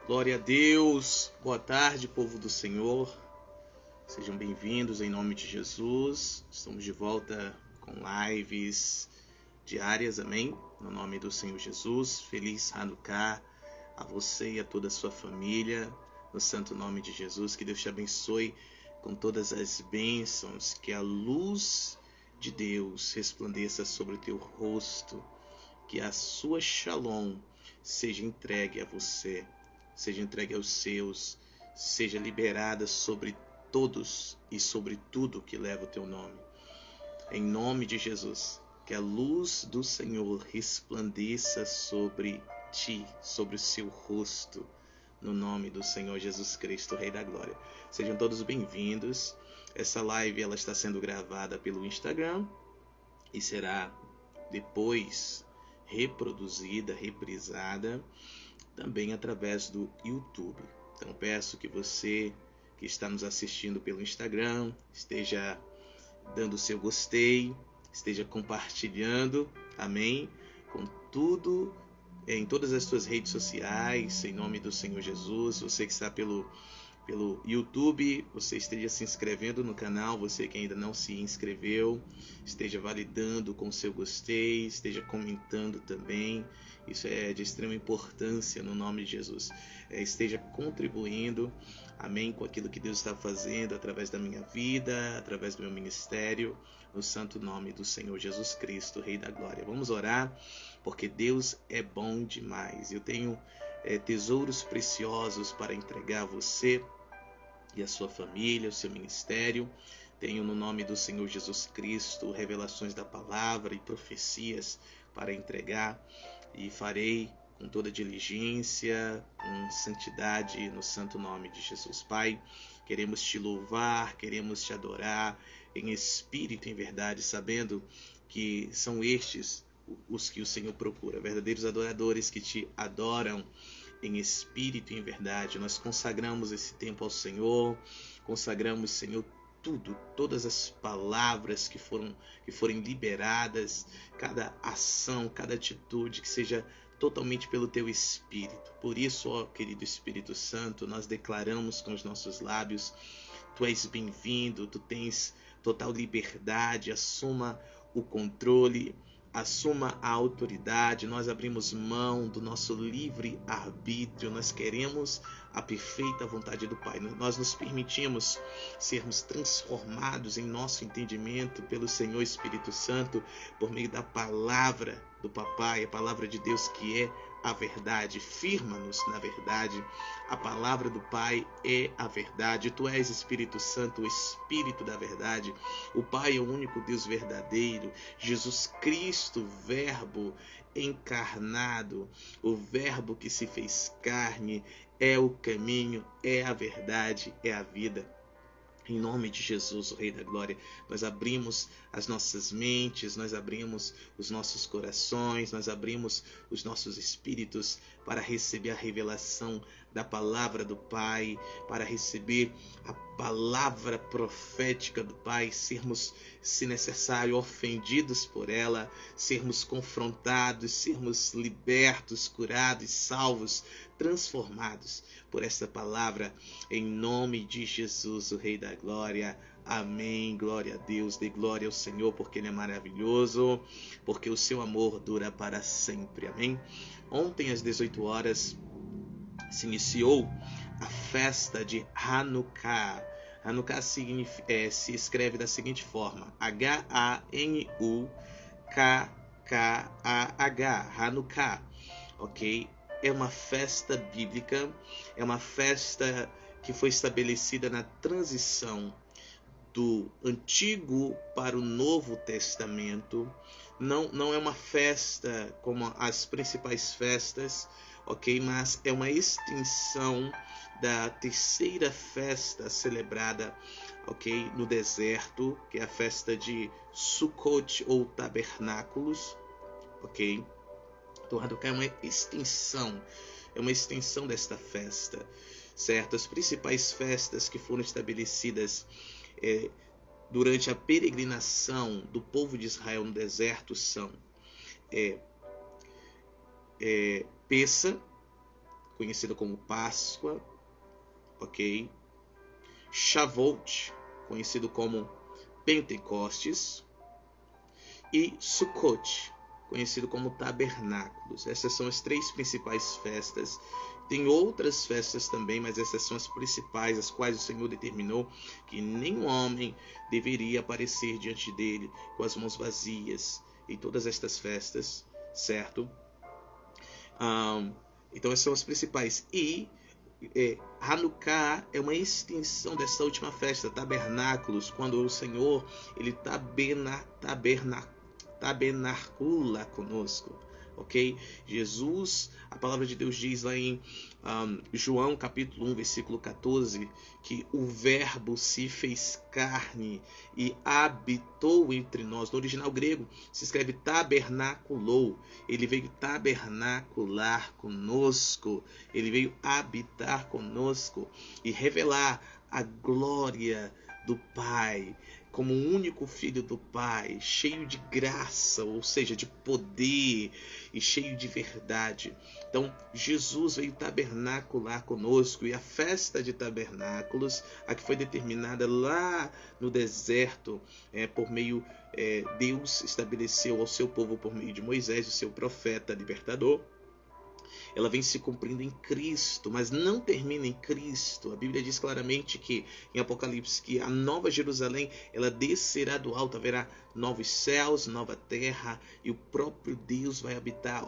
Glória a Deus, boa tarde, povo do Senhor, sejam bem-vindos em nome de Jesus. Estamos de volta com lives diárias, amém? No nome do Senhor Jesus, feliz Hanukkah a você e a toda a sua família, no santo nome de Jesus. Que Deus te abençoe com todas as bênçãos, que a luz de Deus resplandeça sobre o teu rosto, que a sua shalom seja entregue a você, seja entregue aos seus, seja liberada sobre todos e sobre tudo que leva o teu nome. Em nome de Jesus, que a luz do Senhor resplandeça sobre ti, sobre o seu rosto, no nome do Senhor Jesus Cristo, Rei da Glória. Sejam todos bem-vindos. Essa live ela está sendo gravada pelo Instagram e será depois reproduzida, reprisada também através do YouTube. Então peço que você que está nos assistindo pelo Instagram esteja dando o seu gostei, esteja compartilhando, amém, com tudo, em todas as suas redes sociais, em nome do Senhor Jesus. Você que está pelo YouTube, você esteja se inscrevendo no canal. Você que ainda não se inscreveu, esteja validando com seu gostei, esteja comentando também. Isso é de extrema importância no nome de Jesus. Esteja contribuindo, amém, com aquilo que Deus está fazendo através da minha vida, através do meu ministério, no santo nome do Senhor Jesus Cristo, Rei da Glória. Vamos orar, porque Deus é bom demais. Eu tenho tesouros preciosos para entregar a você e a sua família, o seu ministério. Tenho no nome do Senhor Jesus Cristo revelações da palavra e profecias para entregar, e farei com toda diligência, com santidade, no santo nome de Jesus. Pai, queremos te louvar, queremos te adorar em espírito e em verdade, sabendo que são estes os que o Senhor procura, verdadeiros adoradores que te adoram em espírito e em verdade. Nós consagramos esse tempo ao Senhor, consagramos, Senhor, todas as palavras que forem liberadas, cada ação, cada atitude que seja totalmente pelo teu Espírito. Por isso, ó querido Espírito Santo, nós declaramos com os nossos lábios: tu és bem-vindo, tu tens total liberdade, assuma o controle, assuma a autoridade. Nós abrimos mão do nosso livre arbítrio, nós queremos a perfeita vontade do Pai. Nós nos permitimos sermos transformados em nosso entendimento pelo Senhor Espírito Santo, por meio da palavra do Papai, a palavra de Deus, que é a verdade. Firma-nos na verdade. A palavra do Pai é a verdade. Tu és, Espírito Santo, o Espírito da verdade. O Pai é o único Deus verdadeiro. Jesus Cristo, Verbo encarnado, o Verbo que se fez carne, é o caminho, é a verdade, é a vida. Em nome de Jesus, o Rei da Glória, nós abrimos as nossas mentes, nós abrimos os nossos corações, nós abrimos os nossos espíritos para receber a revelação da palavra do Pai, para receber a palavra profética do Pai, sermos, se necessário, ofendidos por ela, sermos confrontados, sermos libertos, curados, salvos, transformados por essa palavra, em nome de Jesus, o Rei da Glória. Amém. Glória a Deus, dê glória ao Senhor, porque Ele é maravilhoso, porque o seu amor dura para sempre. Amém. Ontem às 18 horas se iniciou a festa de Hanukkah. Hanukkah se escreve da seguinte forma: H-A-N-U-K-K-A-H, Hanukkah, ok? É uma festa bíblica, é uma festa que foi estabelecida na transição do Antigo para o Novo Testamento. Não é uma festa como as principais festas, ok? Mas é uma extensão da terceira festa celebrada, ok, no deserto, que é a festa de Sukkot ou Tabernáculos, ok? Então, Hanukkah é uma extensão desta festa, certo? As principais festas que foram estabelecidas durante a peregrinação do povo de Israel no deserto são Pessa, conhecida como Páscoa, ok? Shavuot, conhecido como Pentecostes, e Sukkot, conhecido como Tabernáculos. Essas são as 3 principais festas. Tem outras festas também, mas essas são as principais, as quais o Senhor determinou que nenhum homem deveria aparecer diante dele com as mãos vazias em todas estas festas, certo? Então essas são as principais. E Hanukkah é uma extensão dessa última festa, Tabernáculos, quando o Senhor ele tabernacula conosco, ok? Jesus, a palavra de Deus diz lá em João capítulo 1, versículo 14, que o verbo se fez carne e habitou entre nós. No original grego se escreve tabernaculou. Ele veio tabernacular conosco, ele veio habitar conosco e revelar a glória do Pai, como o único filho do Pai, cheio de graça, ou seja, de poder e cheio de verdade. Então, Jesus veio tabernacular conosco, e a festa de tabernáculos, a que foi determinada lá no deserto, por meio, Deus estabeleceu ao seu povo por meio de Moisés, o seu profeta libertador. Ela vem se cumprindo em Cristo, mas não termina em Cristo. A Bíblia diz claramente que em Apocalipse que a nova Jerusalém, ela descerá do alto, haverá novos céus, nova terra, e o próprio Deus vai habitar,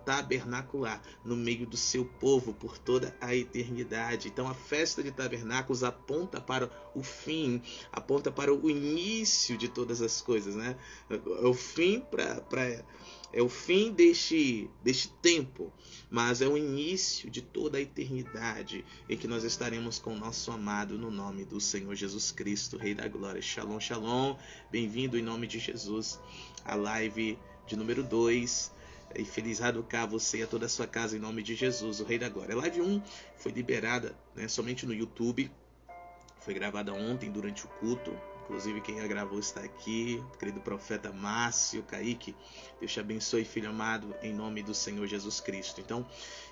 tabernacular no meio do seu povo por toda a eternidade. Então a festa de tabernáculos aponta para o fim, aponta para o início de todas as coisas, né? É o fim deste tempo, mas é o início de toda a eternidade em que nós estaremos com o nosso amado no nome do Senhor Jesus Cristo, Rei da Glória. Shalom, shalom. Bem-vindo em nome de Jesus à live de número 2. E feliz Hanukkah a você e a toda a sua casa em nome de Jesus, o Rei da Glória. A live 1 foi liberada, somente no YouTube. Foi gravada ontem durante o culto. Inclusive quem a gravou está aqui, querido profeta Márcio Kaique. Deus te abençoe, filho amado, em nome do Senhor Jesus Cristo. Então,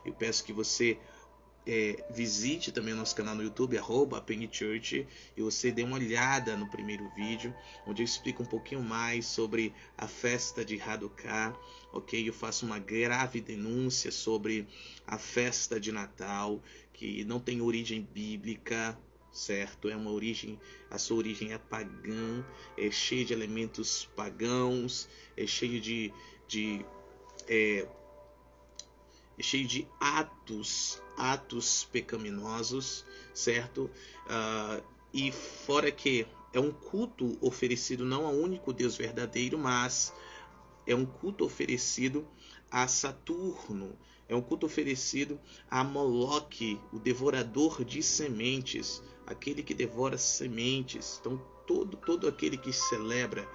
eu peço que você visite também o nosso canal no YouTube, @pennychurch, e você dê uma olhada no primeiro vídeo, onde eu explico um pouquinho mais sobre a festa de Hanukkah, ok? Eu faço uma grave denúncia sobre a festa de Natal, que não tem origem bíblica, certo? A sua origem é pagã, é cheia de elementos pagãos, é cheio de atos pecaminosos, certo? E fora que é um culto oferecido não ao único Deus verdadeiro, mas é um culto oferecido a Saturno, é um culto oferecido a Moloque, o devorador de sementes, aquele que devora sementes. Então todo aquele que celebra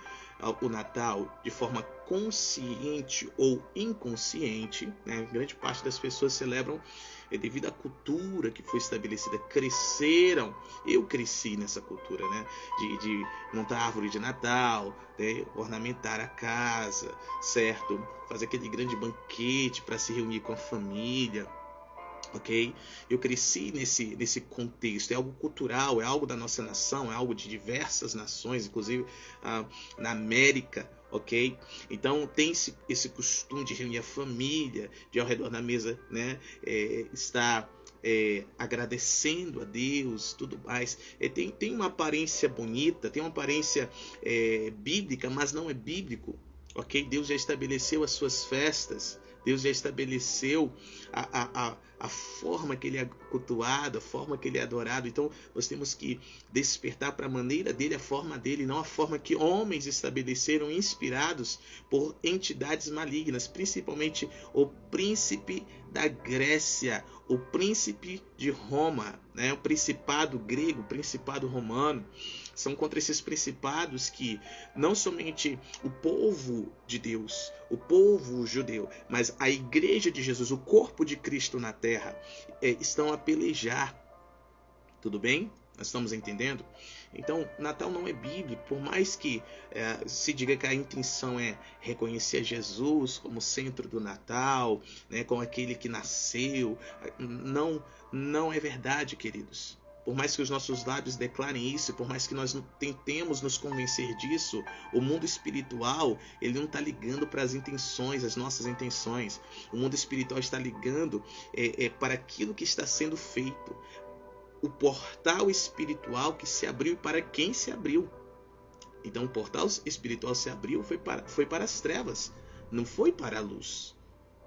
o Natal de forma consciente ou inconsciente, grande parte das pessoas celebram devido à cultura que foi estabelecida, cresceram. Eu cresci nessa cultura, de montar árvore de Natal, ornamentar a casa, certo? Fazer aquele grande banquete para se reunir com a família. Ok? Eu cresci nesse contexto, é algo cultural, é algo da nossa nação, é algo de diversas nações, inclusive na América, ok? Então tem esse costume de reunir a família, de ao redor da mesa, estar agradecendo a Deus, tudo mais. Tem uma aparência bonita, tem uma aparência bíblica, mas não é bíblico, ok? Deus já estabeleceu as suas festas. Deus já estabeleceu a forma que ele é cultuado, a forma que ele é adorado. Então nós temos que despertar para a maneira dele, a forma dele, não a forma que homens estabeleceram, inspirados por entidades malignas, principalmente o príncipe da Grécia, o príncipe de Roma, o principado grego, o principado romano. São contra esses principados que não somente o povo de Deus, o povo judeu, mas a igreja de Jesus, o corpo de Cristo na terra, estão a pelejar. Tudo bem? Nós estamos entendendo? Então, Natal não é bíblico, por mais que se diga que a intenção é reconhecer Jesus como centro do Natal, né, como aquele que nasceu. Não é verdade, queridos. Por mais que os nossos lábios declarem isso, por mais que nós tentemos nos convencer disso, o mundo espiritual, ele não está ligando para as intenções, as nossas intenções. O mundo espiritual está ligando para aquilo que está sendo feito. O portal espiritual que se abriu e para quem se abriu. Então o portal espiritual se abriu, foi para as trevas, não foi para a luz.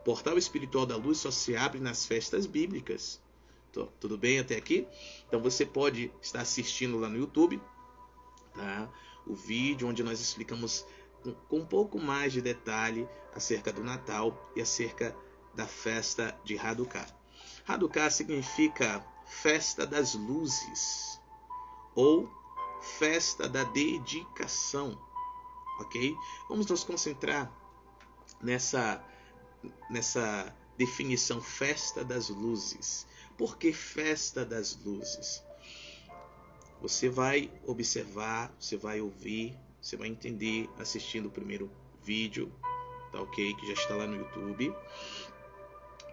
O portal espiritual da luz só se abre nas festas bíblicas. Tudo bem até aqui? Então você pode estar assistindo lá no YouTube, tá? O vídeo onde nós explicamos com um pouco mais de detalhe acerca do Natal e acerca da festa de Hanukkah. Hanukkah significa festa das luzes ou festa da dedicação, ok? Vamos nos concentrar nessa definição, festa das luzes. Por que festa das luzes? Você vai observar, você vai ouvir, você vai entender assistindo o primeiro vídeo, tá ok? Que já está lá no YouTube,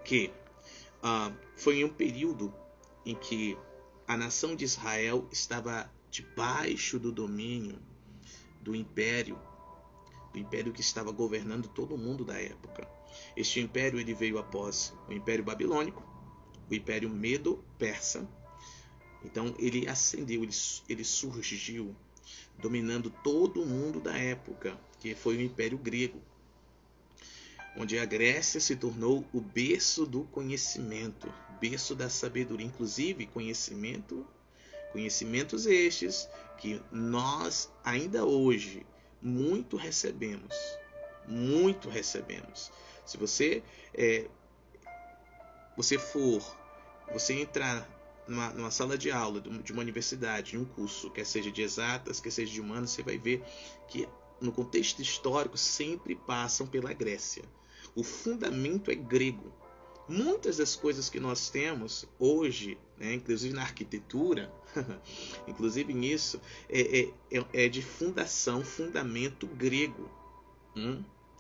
que foi em um período em que a nação de Israel estava debaixo do domínio do império que estava governando todo mundo da época. Este império ele veio após o Império Babilônico, o Império Medo-Persa. Então ele ascendeu, ele surgiu dominando todo o mundo da época, que foi o Império Grego, onde a Grécia se tornou o berço do conhecimento, berço da sabedoria, inclusive conhecimentos estes que nós ainda hoje muito recebemos. Se você entrar numa sala de aula de uma universidade, de um curso, quer seja de exatas, quer seja de humanos, você vai ver que no contexto histórico sempre passam pela Grécia. O fundamento é grego. Muitas das coisas que nós temos hoje, né, inclusive na arquitetura, inclusive nisso, é de fundamento grego.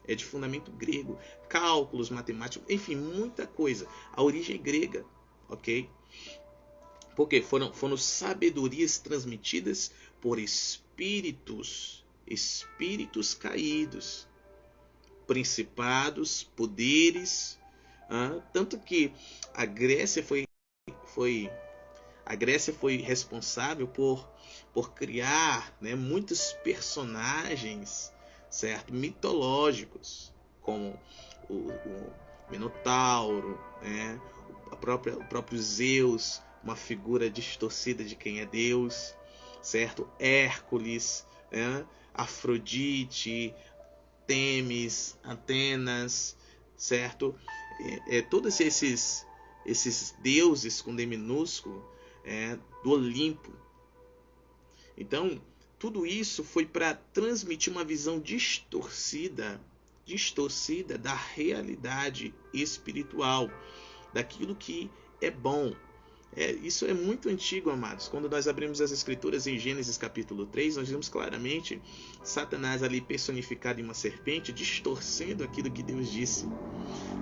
É de fundamento grego. Cálculos, matemáticos, enfim, muita coisa. A origem é grega, ok? Porque foram sabedorias transmitidas por espíritos caídos, principados, poderes. Tanto que a Grécia foi responsável por criar, né, muitos personagens, certo, mitológicos, como o Minotauro, né, o próprio Zeus, uma figura distorcida de quem é Deus, certo? Hércules, né, Afrodite, Temis, Atenas, certo? Todos esses deuses com D minúsculo, do Olimpo. Então, tudo isso foi para transmitir uma visão distorcida da realidade espiritual, daquilo que é bom. Isso é muito antigo, amados. Quando nós abrimos as escrituras em Gênesis capítulo 3, nós vemos claramente Satanás ali personificado em uma serpente, distorcendo aquilo que Deus disse.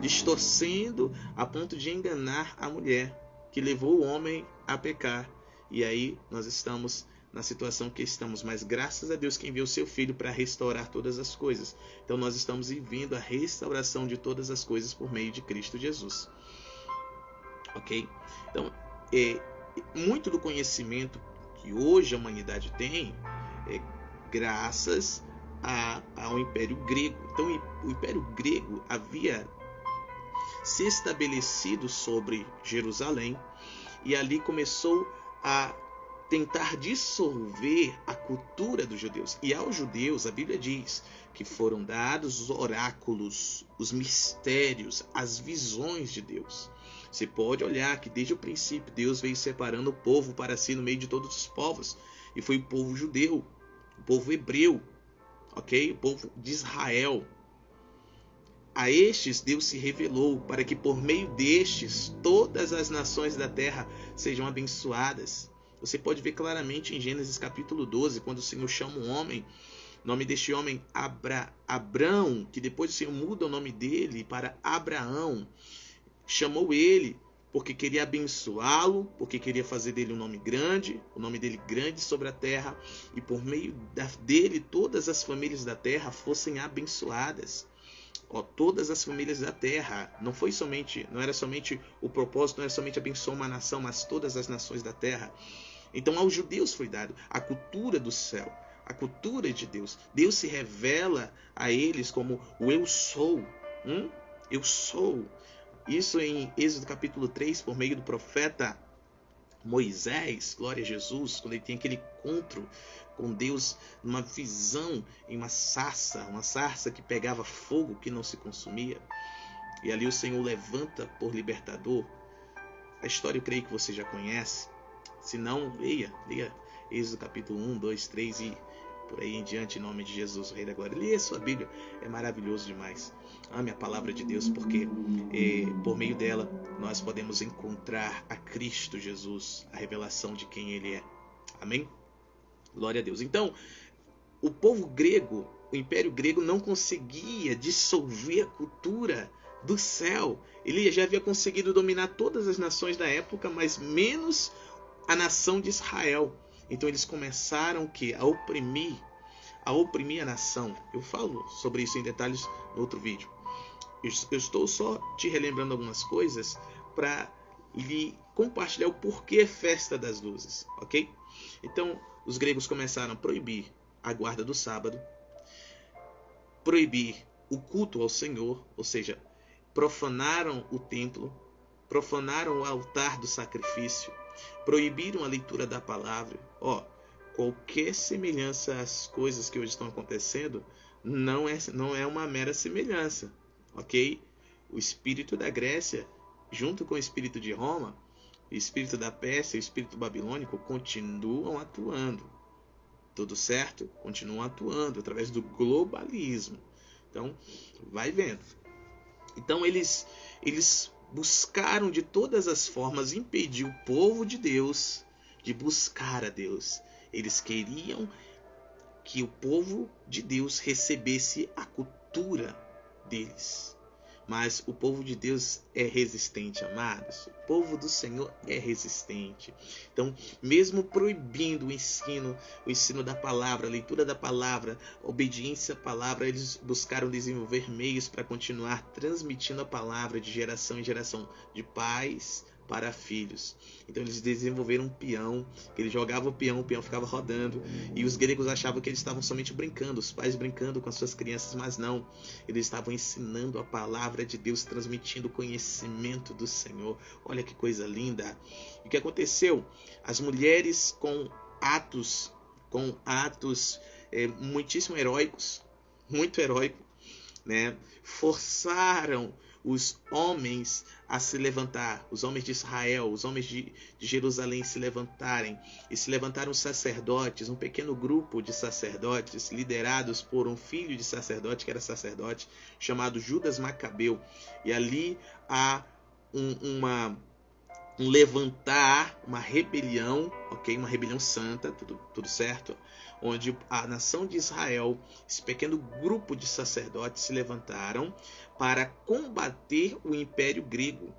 Distorcendo a ponto de enganar a mulher, que levou o homem a pecar. E aí nós estamos na situação que estamos, mas graças a Deus que enviou seu Filho para restaurar todas as coisas. Então nós estamos vivendo a restauração de todas as coisas por meio de Cristo Jesus. Ok? Então, muito do conhecimento que hoje a humanidade tem é graças ao Império Grego. Então, o Império Grego havia se estabelecido sobre Jerusalém e ali começou a tentar dissolver a cultura dos judeus. E aos judeus, a Bíblia diz que foram dados os oráculos, os mistérios, as visões de Deus. Você pode olhar que desde o princípio Deus veio separando o povo para si no meio de todos os povos. E foi o povo judeu, o povo hebreu, ok? O povo de Israel. A estes Deus se revelou para que por meio destes todas as nações da terra sejam abençoadas. Você pode ver claramente em Gênesis capítulo 12, quando o Senhor chama um homem, o nome deste homem Abrão, que depois o Senhor muda o nome dele para Abraão. Chamou ele porque queria abençoá-lo, porque queria fazer dele um nome grande, o nome dele grande sobre a terra, e por meio dele todas as famílias da terra fossem abençoadas. Todas as famílias da terra, não era somente o propósito, não era somente abençoar uma nação, mas todas as nações da terra. Então aos judeus foi dado a cultura do céu, a cultura de Deus. Deus se revela a eles como o eu sou. Eu sou. Isso em Êxodo capítulo 3, por meio do profeta Moisés, glória a Jesus, quando ele tem aquele encontro com Deus, numa visão em uma sarça que pegava fogo, que não se consumia. E ali o Senhor levanta por libertador. A história eu creio que você já conhece. Se não, leia Êxodo capítulo 1, 2, 3 e por aí em diante, em nome de Jesus, o Rei da Glória. Leia a sua Bíblia, é maravilhoso demais. Ame a palavra de Deus, porque por meio dela nós podemos encontrar a Cristo Jesus, a revelação de quem Ele é. Amém? Glória a Deus. Então, o povo grego, o Império Grego não conseguia dissolver a cultura do céu. Ele já havia conseguido dominar todas as nações da época, mas menos a nação de Israel. Então eles começaram a oprimir a nação. Eu falo sobre isso em detalhes no outro vídeo. Eu estou só te relembrando algumas coisas para lhe compartilhar o porquê festa das luzes, ok? Então, os gregos começaram a proibir a guarda do sábado, proibir o culto ao Senhor, ou seja, profanaram o templo, profanaram o altar do sacrifício, proibiram a leitura da palavra. Qualquer semelhança às coisas que hoje estão acontecendo não é uma mera semelhança, ok? O espírito da Grécia, junto com o espírito de Roma, o espírito da Pérsia e o espírito babilônico continuam atuando. Tudo certo? Continuam atuando através do globalismo. Então, vai vendo. Então, eles buscaram de todas as formas impedir o povo de Deus de buscar a Deus. Eles queriam que o povo de Deus recebesse a cultura deles. Mas o povo de Deus é resistente, amados. O povo do Senhor é resistente. Então, mesmo proibindo o ensino da palavra, a leitura da palavra, a obediência à palavra, eles buscaram desenvolver meios para continuar transmitindo a palavra de geração em geração, de pais para filhos. Então eles desenvolveram um peão, eles jogavam o peão ficava rodando, e os gregos achavam que eles estavam somente brincando, os pais brincando com as suas crianças, mas não, eles estavam ensinando a palavra de Deus, transmitindo o conhecimento do Senhor. Olha que coisa linda. E o que aconteceu? As mulheres com atos muitíssimo heróicos, muito heróico, né? Forçaram os homens a se levantar, os homens de Israel, os homens de Jerusalém se levantarem, e se levantaram sacerdotes, um pequeno grupo de sacerdotes, liderados por um filho de sacerdote, que era sacerdote, chamado Judas Macabeu. E ali há um levantar, uma rebelião, ok? Uma rebelião santa, tudo certo? Onde a nação de Israel, esse pequeno grupo de sacerdotes se levantaram para combater o Império Grego.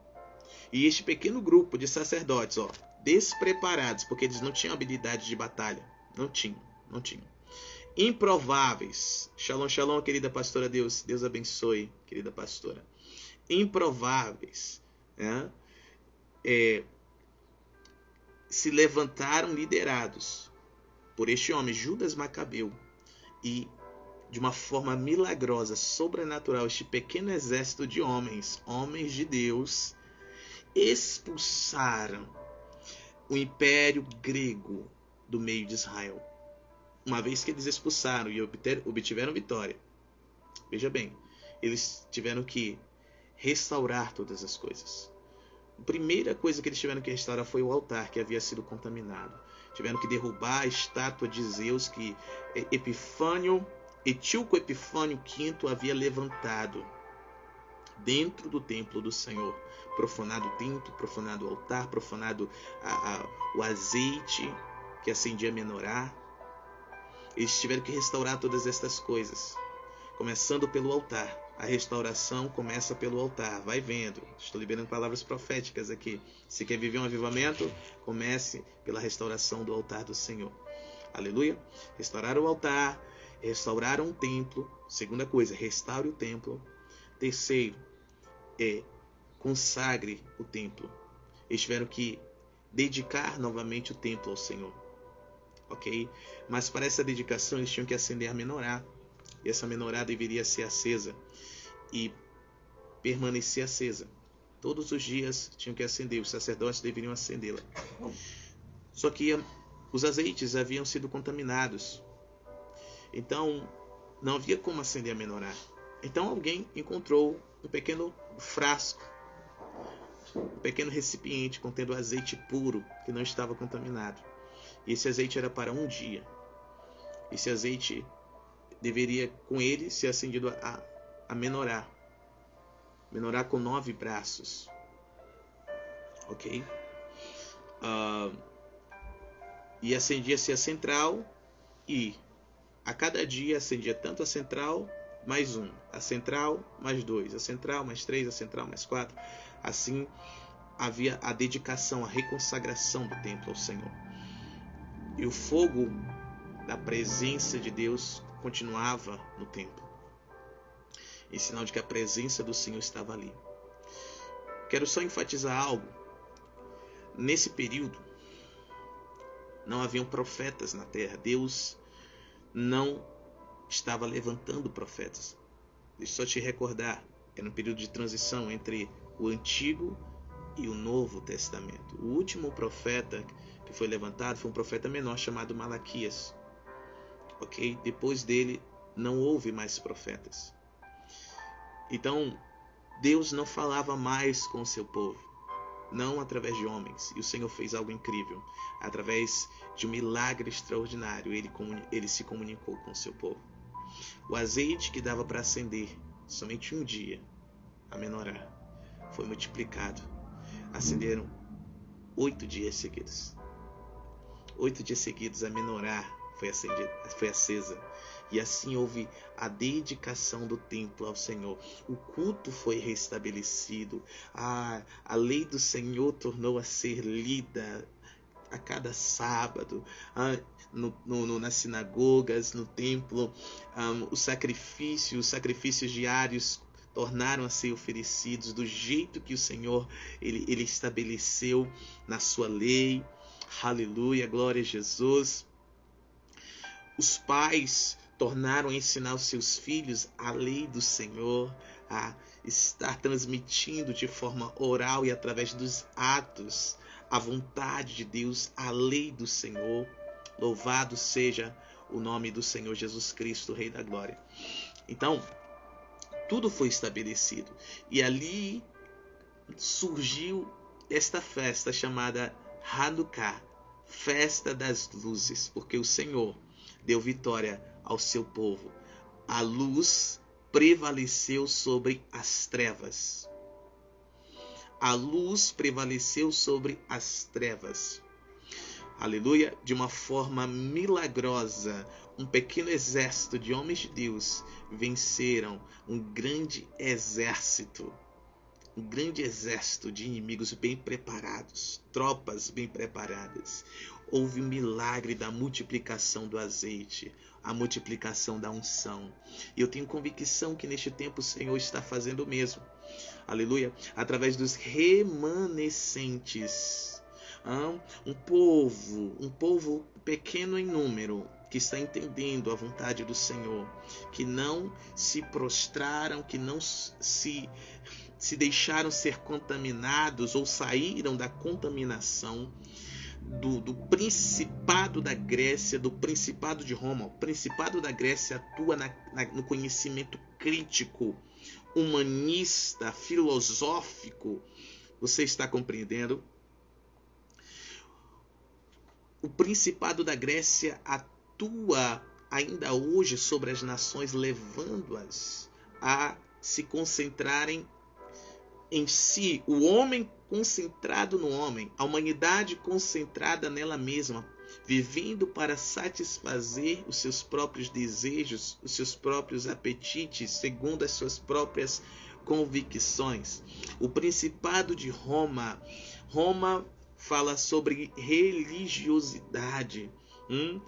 E este pequeno grupo de sacerdotes, despreparados, porque eles não tinham habilidade de batalha, não tinham. Improváveis. Shalom, shalom, querida pastora, Deus abençoe, querida pastora. Improváveis, né? Se levantaram liderados por este homem, Judas Macabeu, e de uma forma milagrosa, sobrenatural, este pequeno exército de homens de Deus, expulsaram o Império Grego do meio de Israel. Uma vez que eles expulsaram e obtiveram vitória, veja bem, eles tiveram que restaurar todas as coisas. A primeira coisa que eles tiveram que restaurar foi o altar, que havia sido contaminado. Tiveram que derrubar a estátua de Zeus que Etíoco Epifânio V havia levantado dentro do templo do Senhor, profanado o templo, profanado o altar, profanado o azeite que acendia a menorá. Eles tiveram que restaurar todas estas coisas, começando pelo altar. A restauração começa pelo altar. Vai vendo. Estou liberando palavras proféticas aqui. Se quer viver um avivamento, comece pela restauração do altar do Senhor. Aleluia. Restauraram o altar, restauraram o templo. Segunda coisa, restaure o templo. Terceiro, consagre o templo. Eles tiveram que dedicar novamente o templo ao Senhor. Ok? Mas para essa dedicação eles tinham que acender a menorá. E essa menorá deveria ser acesa e permanecer acesa. Todos os dias tinham que acender, os sacerdotes deveriam acendê-la. Só que os azeites haviam sido contaminados. Então não havia como acender a menorá. Então alguém encontrou um pequeno frasco, um pequeno recipiente contendo azeite puro que não estava contaminado. E esse azeite era para um dia. Esse azeite deveria com ele ser acendido a menorá. Menorá com 9 braços. Ok? E acendia-se a central e a cada dia acendia tanto a central mais 1, a central mais 2, a central mais 3, a central mais 4. Assim havia a dedicação, a reconsagração do templo ao Senhor. E o fogo da presença de Deus continuava no templo, em sinal de que a presença do Senhor estava ali. Quero só enfatizar algo. Nesse período não haviam profetas na terra. Deus não estava levantando profetas. Deixa eu só te recordar, era um período de transição entre o Antigo e o Novo Testamento. O último profeta que foi levantado foi um profeta menor chamado Malaquias. Ok? Depois dele não houve mais profetas. Então Deus não falava mais com o seu povo, não através de homens. E o Senhor fez algo incrível. Através de um milagre extraordinário, ele se comunicou com o seu povo. O azeite que dava para acender somente um dia, a menorá, foi multiplicado. Acenderam 8 dias seguidos. 8 dias seguidos a menorá foi acesa. E assim houve a dedicação do templo ao Senhor. O culto foi restabelecido. A lei do Senhor tornou a ser lida a cada sábado, nas sinagogas, no templo. Os sacrifícios diários tornaram a ser oferecidos do jeito que o Senhor ele estabeleceu na sua lei. Aleluia, glória a Jesus. Os pais tornaram a ensinar os seus filhos a lei do Senhor, a estar transmitindo de forma oral e através dos atos a vontade de Deus, a lei do Senhor. Louvado seja o nome do Senhor Jesus Cristo, Rei da Glória. Então, tudo foi estabelecido. E ali surgiu esta festa chamada Hanukkah, festa das luzes, porque o Senhor deu vitória ao seu povo. A luz prevaleceu sobre as trevas. A luz prevaleceu sobre as trevas. Aleluia! De uma forma milagrosa, um pequeno exército de homens de Deus venceram um grande exército de inimigos bem preparados, tropas bem preparadas. Houve um milagre da multiplicação do azeite, a multiplicação da unção. E eu tenho convicção que neste tempo o Senhor está fazendo o mesmo. Aleluia! Através dos remanescentes. Um povo pequeno em número, que está entendendo a vontade do Senhor, que não se prostraram, que não se deixaram ser contaminados ou saíram da contaminação do principado da Grécia, do principado de Roma. O principado da Grécia atua no conhecimento crítico, humanista, filosófico. Você está compreendendo? O principado da Grécia atua ainda hoje sobre as nações, levando-as a se concentrarem em si, o homem concentrado no homem, a humanidade concentrada nela mesma, vivendo para satisfazer os seus próprios desejos, os seus próprios apetites, segundo as suas próprias convicções. O Principado de Roma fala sobre religiosidade. O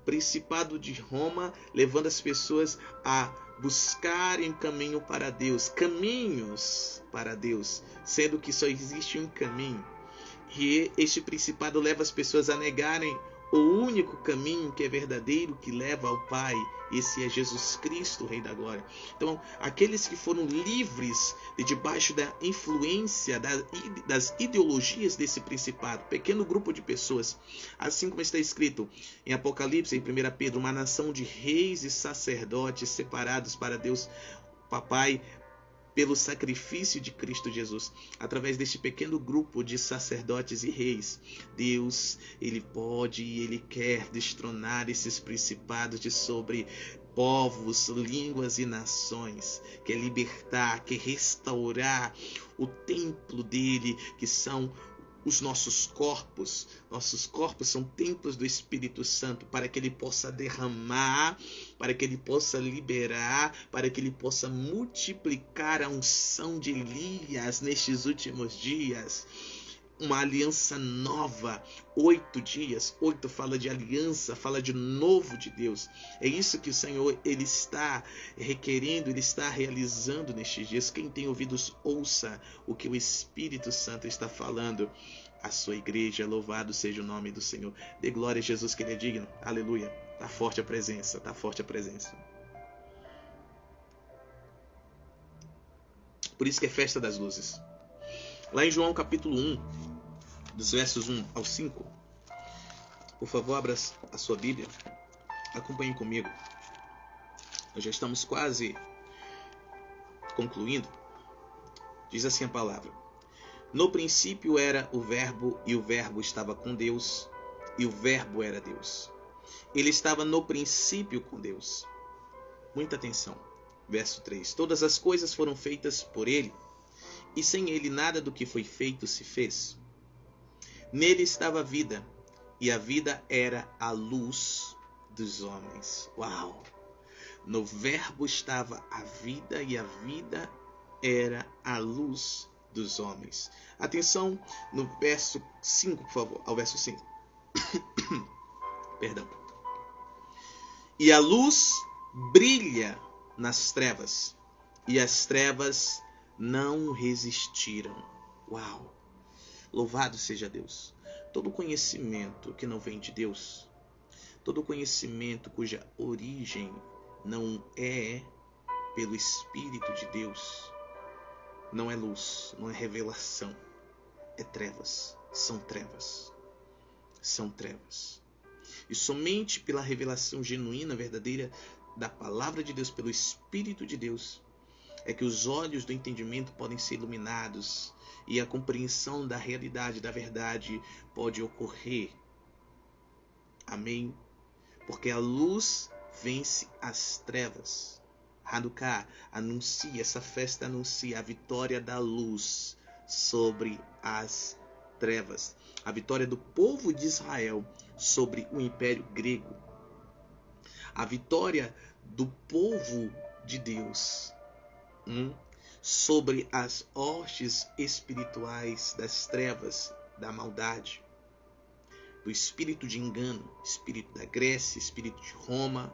Principado de Roma levando as pessoas a buscarem caminho para Deus, caminhos para Deus, sendo que só existe um caminho. E este principado leva as pessoas a negarem o único caminho que é verdadeiro, que leva ao Pai. Esse é Jesus Cristo, o Rei da Glória. Então, aqueles que foram livres de debaixo da influência das ideologias desse principado, pequeno grupo de pessoas, assim como está escrito em Apocalipse, em 1 Pedro, uma nação de reis e sacerdotes separados para Deus Papai, pelo sacrifício de Cristo Jesus, através deste pequeno grupo de sacerdotes e reis, Deus, Ele pode e Ele quer destronar esses principados de sobre povos, línguas e nações, quer libertar, quer restaurar o templo dele, que são os nossos corpos. Nossos corpos são templos do Espírito Santo, para que ele possa derramar, para que ele possa liberar, para que ele possa multiplicar a unção de Elias nestes últimos dias. Uma aliança nova, 8 dias, 8 fala de aliança, fala de novo de Deus. É isso que o Senhor ele está requerendo, ele está realizando nestes dias. Quem tem ouvidos, ouça o que o Espírito Santo está falando à sua igreja. Louvado seja o nome do Senhor. Dê glória a Jesus, que ele é digno. Aleluia. Está forte a presença, está forte a presença. Por isso que é festa das luzes. Lá em João capítulo 1, dos versos 1 ao 5, por favor, abra a sua Bíblia, acompanhe comigo. Nós já estamos quase concluindo. Diz assim a palavra: no princípio era o Verbo, e o Verbo estava com Deus, e o Verbo era Deus. Ele estava no princípio com Deus. Muita atenção. Verso 3. Todas as coisas foram feitas por ele, e sem ele nada do que foi feito se fez. Nele estava a vida, e a vida era a luz dos homens. Uau! No Verbo estava a vida, e a vida era a luz dos homens. Atenção no verso 5, por favor, ao verso 5. Perdão. E a luz brilha nas trevas, e as trevas não resistiram. Uau! Louvado seja Deus. Todo conhecimento que não vem de Deus, todo conhecimento cuja origem não é pelo Espírito de Deus, não é luz, não é revelação, é trevas. São trevas. São trevas. E somente pela revelação genuína, verdadeira da palavra de Deus, pelo Espírito de Deus, é que os olhos do entendimento podem ser iluminados e a compreensão da realidade, da verdade pode ocorrer. Amém? Porque a luz vence as trevas. Hanukkah anuncia, essa festa anuncia a vitória da luz sobre as trevas. A vitória do povo de Israel sobre o Império Grego. A vitória do povo de Deus sobre as hostes espirituais das trevas, da maldade, do espírito de engano, espírito da Grécia, espírito de Roma,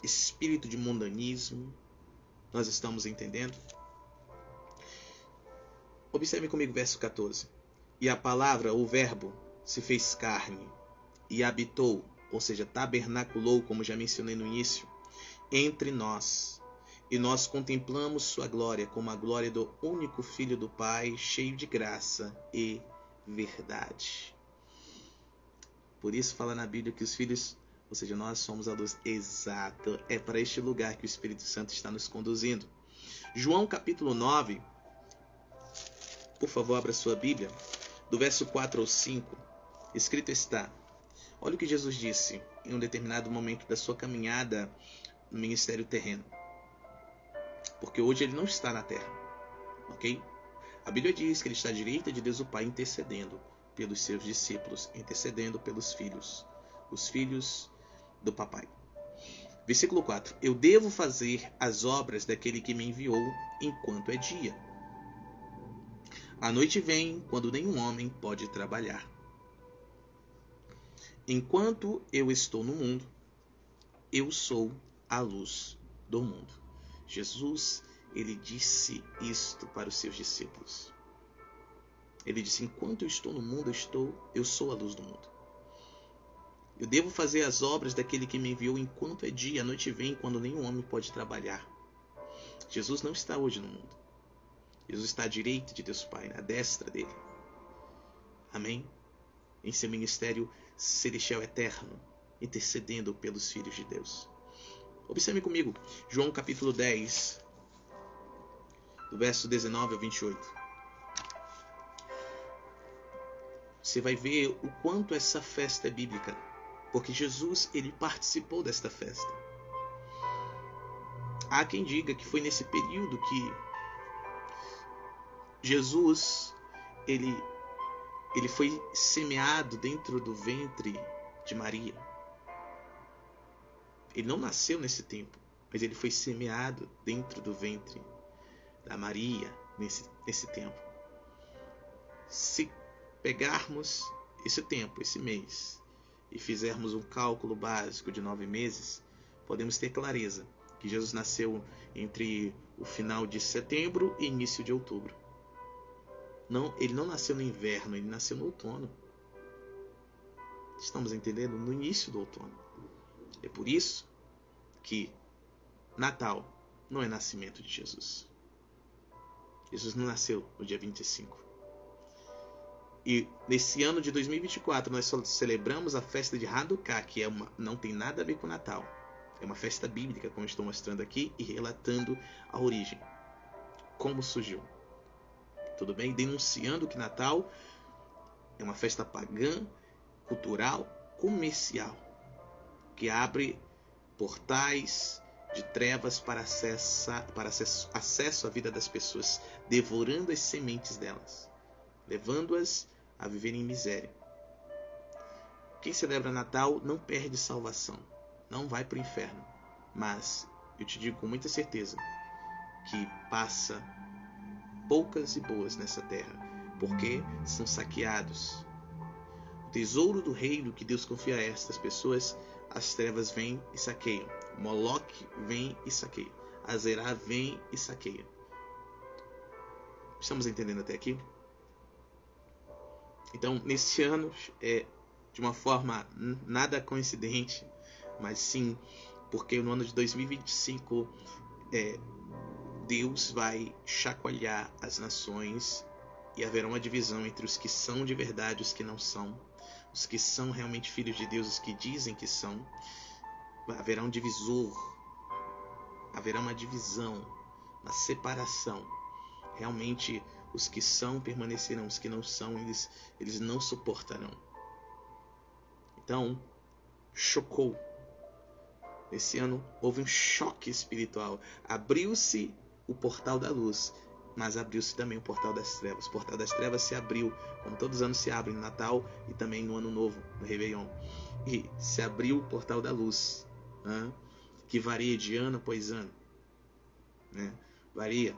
espírito de mundanismo. Nós estamos entendendo? Observe comigo o verso 14. E a palavra, o verbo, se fez carne e habitou, ou seja, tabernaculou, como já mencionei no início, entre nós. E nós contemplamos sua glória como a glória do único Filho do Pai, cheio de graça e verdade. Por isso fala na Bíblia que os filhos, ou seja, nós somos a luz. Exato, é para este lugar que o Espírito Santo está nos conduzindo. João capítulo 9, por favor, abra sua Bíblia, do verso 4 ao 5, escrito está: olha o que Jesus disse em um determinado momento da sua caminhada no ministério terreno. Porque hoje ele não está na terra. Ok? A Bíblia diz que ele está à direita de Deus o Pai, intercedendo pelos seus discípulos, intercedendo pelos filhos, os filhos do papai. Versículo 4. Eu devo fazer as obras daquele que me enviou enquanto é dia. A noite vem quando nenhum homem pode trabalhar. Enquanto eu estou no mundo, eu sou a luz do mundo. Jesus, ele disse isto para os seus discípulos. Ele disse: enquanto eu estou no mundo, eu sou a luz do mundo. Eu devo fazer as obras daquele que me enviou enquanto é dia. A noite vem quando nenhum homem pode trabalhar. Jesus não está hoje no mundo. Jesus está à direita de Deus Pai, na destra dele. Amém? Em seu ministério celestial eterno, intercedendo pelos filhos de Deus. Observe comigo, João capítulo 10, do verso 19 ao 28. Você vai ver o quanto essa festa é bíblica, porque Jesus, ele participou desta festa. Há quem diga que foi nesse período que Jesus, ele foi semeado dentro do ventre de Maria. Ele não nasceu nesse tempo, mas ele foi semeado dentro do ventre da Maria nesse tempo. Se pegarmos esse tempo, esse mês, e fizermos um cálculo básico de 9 meses, podemos ter clareza que Jesus nasceu entre o final de setembro e início de outubro. Não, ele não nasceu no inverno, ele nasceu no outono. Estamos entendendo? No início do outono. É por isso que Natal não é nascimento de Jesus. Jesus não nasceu no dia 25. E nesse ano de 2024 nós só celebramos a festa de Hanukkah, que não tem nada a ver com Natal. É uma festa bíblica, como estou mostrando aqui, e relatando a origem. Como surgiu. Tudo bem? Denunciando que Natal é uma festa pagã, cultural, comercial, que abre portais de trevas para acesso à vida das pessoas, devorando as sementes delas, levando-as a viverem em miséria. Quem celebra Natal não perde salvação, não vai para o inferno, mas eu te digo com muita certeza que passa poucas e boas nessa terra, porque são saqueados. O tesouro do reino que Deus confia a estas pessoas, as trevas vêm e saqueiam. Moloque vem e saqueia. Azerá vem e saqueia. Estamos entendendo até aqui? Então, nesse ano, de uma forma nada coincidente, mas sim porque no ano de 2025 Deus vai chacoalhar as nações e haverá uma divisão entre os que são de verdade e os que não são, os que são realmente filhos de Deus, os que dizem que são. Haverá um divisor, haverá uma divisão, uma separação. Realmente os que são permanecerão, os que não são, eles não suportarão. Então, chocou. Esse ano houve um choque espiritual. Abriu-se o portal da luz, mas abriu-se também o portal das trevas. O portal das trevas se abriu, como todos os anos se abre no Natal e também no Ano Novo, no Réveillon. E se abriu o portal da luz, que varia de ano após ano. Varia.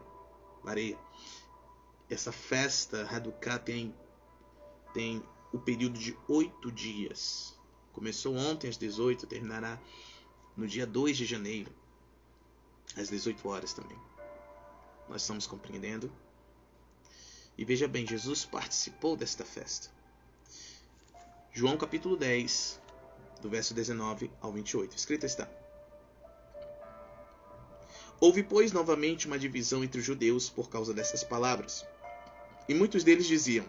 Essa festa Hanukkah tem o período de 8 dias. Começou ontem às 18, terminará no dia 2 de janeiro, às 18 horas também. Nós estamos compreendendo? E veja bem, Jesus participou desta festa. João capítulo 10, do verso 19 ao 28. Escrito está: Houve, pois, novamente uma divisão entre os judeus por causa dessas palavras. E muitos deles diziam: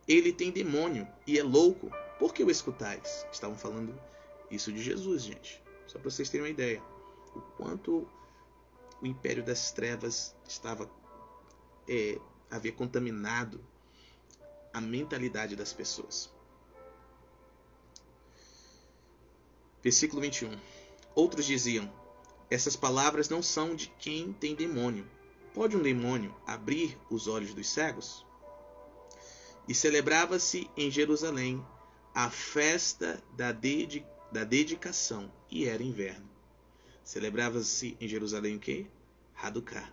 Ele tem demônio e é louco, por que o escutais? Estavam falando isso de Jesus, gente. Só para vocês terem uma ideia. O quanto o império das trevas havia contaminado a mentalidade das pessoas. Versículo 21. Outros diziam: Essas palavras não são de quem tem demônio. Pode um demônio abrir os olhos dos cegos? E celebrava-se em Jerusalém a festa da dedicação, e era inverno. Celebrava-se em Jerusalém o quê? Hanukkah,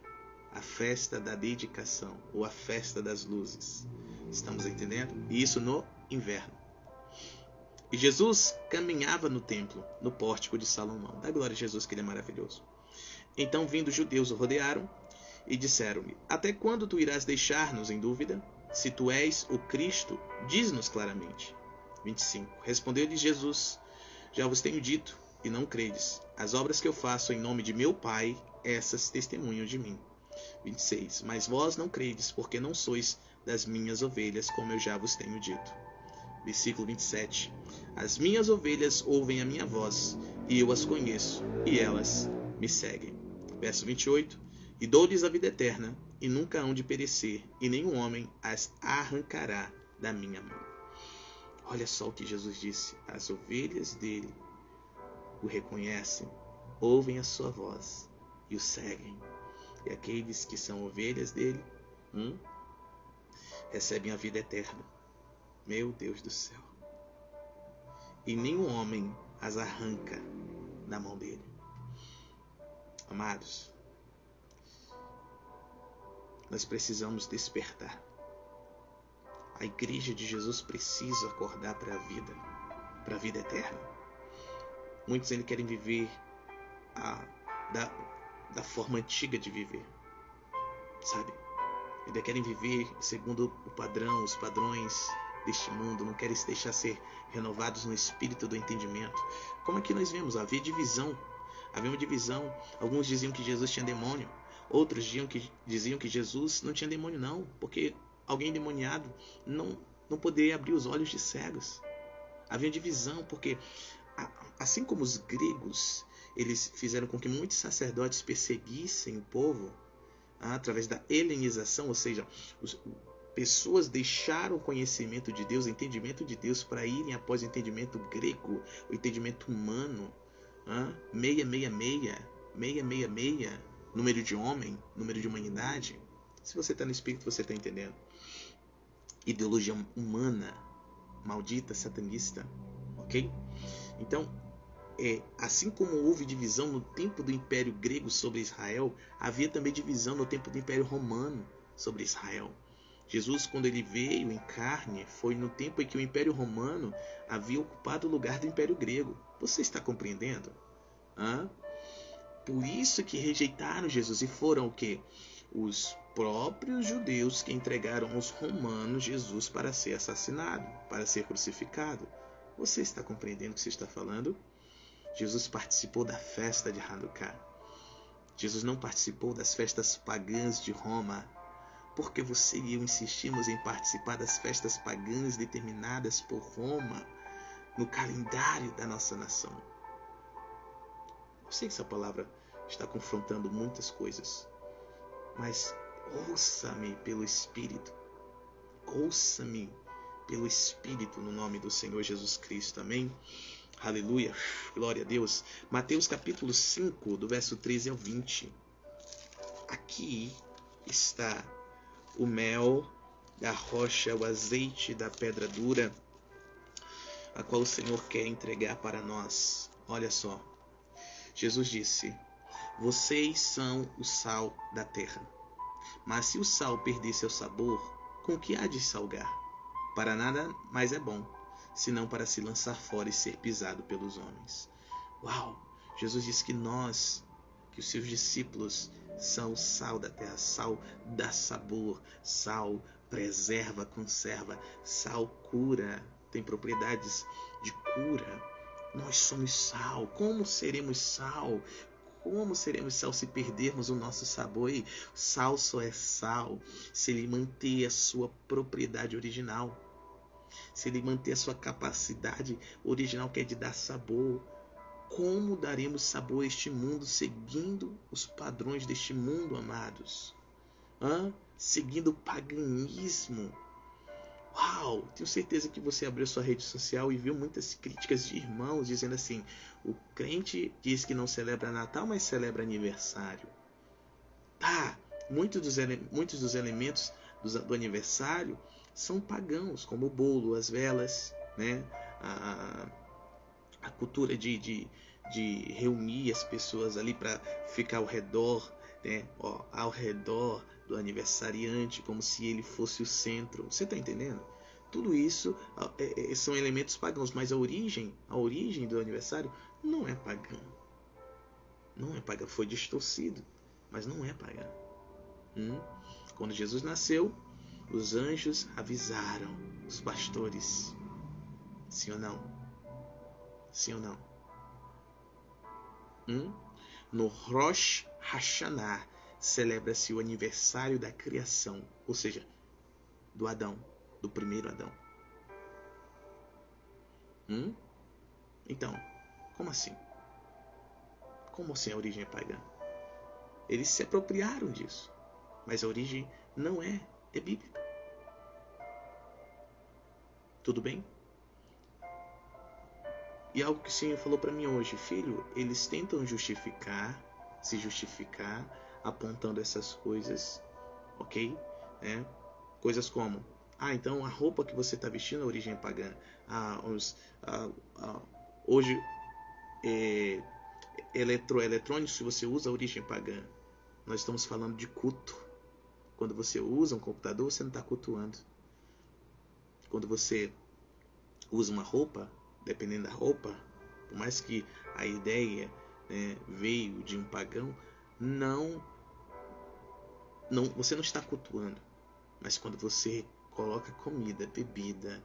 a festa da dedicação, ou a festa das luzes. Estamos entendendo? E isso no inverno. E Jesus caminhava no templo, no pórtico de Salomão. Dá glória a Jesus, que ele é maravilhoso. Então, vindo os judeus, o rodearam e disseram-lhe: até quando tu irás deixar-nos em dúvida? Se tu és o Cristo, diz-nos claramente. 25. Respondeu-lhe Jesus: já vos tenho dito, e não credes. As obras que eu faço em nome de meu Pai, essas testemunham de mim. 26. Mas vós não credes, porque não sois das minhas ovelhas, como eu já vos tenho dito. Versículo 27. As minhas ovelhas ouvem a minha voz, e eu as conheço, e elas me seguem. Verso 28. E dou-lhes a vida eterna, e nunca hão de perecer, e nenhum homem as arrancará da minha mão. Olha só o que Jesus disse. As ovelhas dele o reconhecem, ouvem a sua voz e o seguem. E aqueles que são ovelhas dele recebem a vida eterna. Meu Deus do céu. E nenhum homem as arranca da mão dele. Amados, nós precisamos despertar. A igreja de Jesus precisa acordar para a vida eterna. Muitos ainda querem viver da forma antiga de viver, sabe? Ainda querem viver segundo o padrão, os padrões deste mundo, não querem se deixar ser renovados no espírito do entendimento. Como aqui nós vemos, havia uma divisão. Alguns diziam que Jesus tinha demônio, outros diziam que Jesus não tinha demônio não, porque alguém endemoniado não poderia abrir os olhos de cegos. Havia divisão, porque assim como os gregos, eles fizeram com que muitos sacerdotes perseguissem o povo através da helenização, ou seja, pessoas deixaram o conhecimento de Deus, o entendimento de Deus, para irem após o entendimento grego, o entendimento humano. 666, número de homem, número de humanidade. Se você está no espírito, você está entendendo. Ideologia humana, maldita, satanista, ok? Então, assim como houve divisão no tempo do Império Grego sobre Israel, havia também divisão no tempo do Império Romano sobre Israel. Jesus, quando ele veio em carne, foi no tempo em que o Império Romano havia ocupado o lugar do Império Grego. Você está compreendendo? Por isso que rejeitaram Jesus e foram o quê? Os próprios judeus que entregaram aos romanos Jesus para ser assassinado, para ser crucificado. Você está compreendendo o que você está falando? Jesus participou da festa de Hanukkah. Jesus não participou das festas pagãs de Roma. Porque você e eu insistimos em participar das festas pagãs determinadas por Roma no calendário da nossa nação. Eu sei que essa palavra está confrontando muitas coisas, mas ouça-me pelo Espírito. Ouça-me pelo Espírito no nome do Senhor Jesus Cristo. Amém? Aleluia. Glória a Deus. Mateus capítulo 5, do verso 13 ao 20. Aqui está o mel da rocha, o azeite da pedra dura, a qual o Senhor quer entregar para nós. Olha só. Jesus disse: vocês são o sal da terra. Mas se o sal perder seu sabor, com que há de salgar? Para nada mais é bom, senão para se lançar fora e ser pisado pelos homens. Uau! Jesus disse que nós, que os seus discípulos, são o sal da terra. Sal dá sabor, sal preserva, conserva, sal cura, tem propriedades de cura. Nós somos sal. Como seremos sal? Como seremos sal se perdermos o nosso sabor? E sal só é sal se ele manter a sua propriedade original. Se ele manter a sua capacidade original, que é de dar sabor. Como daremos sabor a este mundo seguindo os padrões deste mundo, amados? Seguindo o paganismo. Uau! Tenho certeza que você abriu sua rede social e viu muitas críticas de irmãos dizendo assim: o crente diz que não celebra Natal, mas celebra aniversário. muitos dos elementos do aniversário são pagãos, como o bolo, as velas, né? A cultura de reunir as pessoas ali para ficar ao redor, né? Ao redor do aniversariante, como se ele fosse o centro. Você está entendendo? Tudo isso são elementos pagãos, mas a origem do aniversário não é pagã. Não é pagã, foi distorcido, mas não é pagã. Quando Jesus nasceu, os anjos avisaram os pastores. Sim ou não? Sim ou não? No Rosh Hashanah celebra-se o aniversário da criação, ou seja, do Adão, do primeiro Adão. Então, como assim? Como assim a origem é pagã? Eles se apropriaram disso, mas a origem não é bíblica. Tudo bem? E algo que o Senhor falou para mim hoje, filho, eles tentam se justificar, apontando essas coisas, ok? Coisas como, então a roupa que você está vestindo é a origem pagã. Hoje, eletrônicos que você usa, a origem pagã. Nós estamos falando de culto. Quando você usa um computador, você não está cultuando. Quando você usa uma roupa, dependendo da roupa, por mais que a ideia, veio de um pagão, você não está cultuando. Mas quando você coloca comida, bebida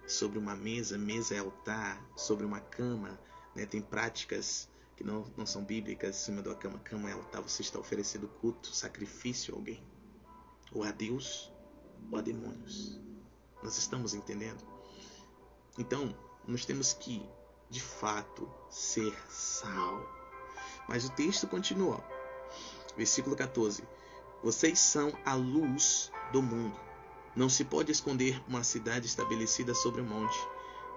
sobre uma mesa é altar, sobre uma cama, tem práticas que não são bíblicas, em cima da cama é altar, você está oferecendo culto, sacrifício a alguém, ou a Deus, ou a demônios. Nós estamos entendendo? Então, nós temos que, de fato, ser sal. Mas o texto continua. Versículo 14. Vocês são a luz do mundo. Não se pode esconder uma cidade estabelecida sobre um monte.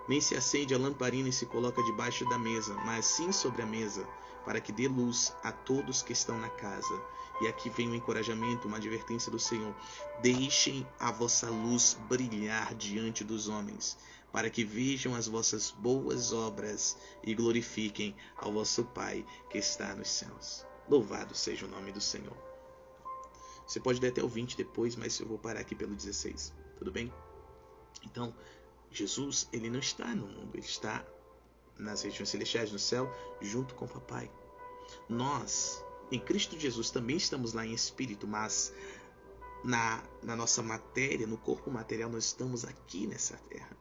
Nem se acende a lamparina e se coloca debaixo da mesa, mas sim sobre a mesa, para que dê luz a todos que estão na casa. E aqui vem um encorajamento, uma advertência do Senhor. Deixem a vossa luz brilhar diante dos homens, para que vejam as vossas boas obras e glorifiquem ao vosso Pai que está nos céus. Louvado seja o nome do Senhor. Você pode ler até o 20 depois, mas eu vou parar aqui pelo 16. Tudo bem? Então, Jesus, ele não está no mundo, ele está nas regiões celestiais, no céu, junto com o Papai. Nós, em Cristo Jesus, também estamos lá em espírito, mas na nossa matéria, no corpo material, nós estamos aqui nessa terra.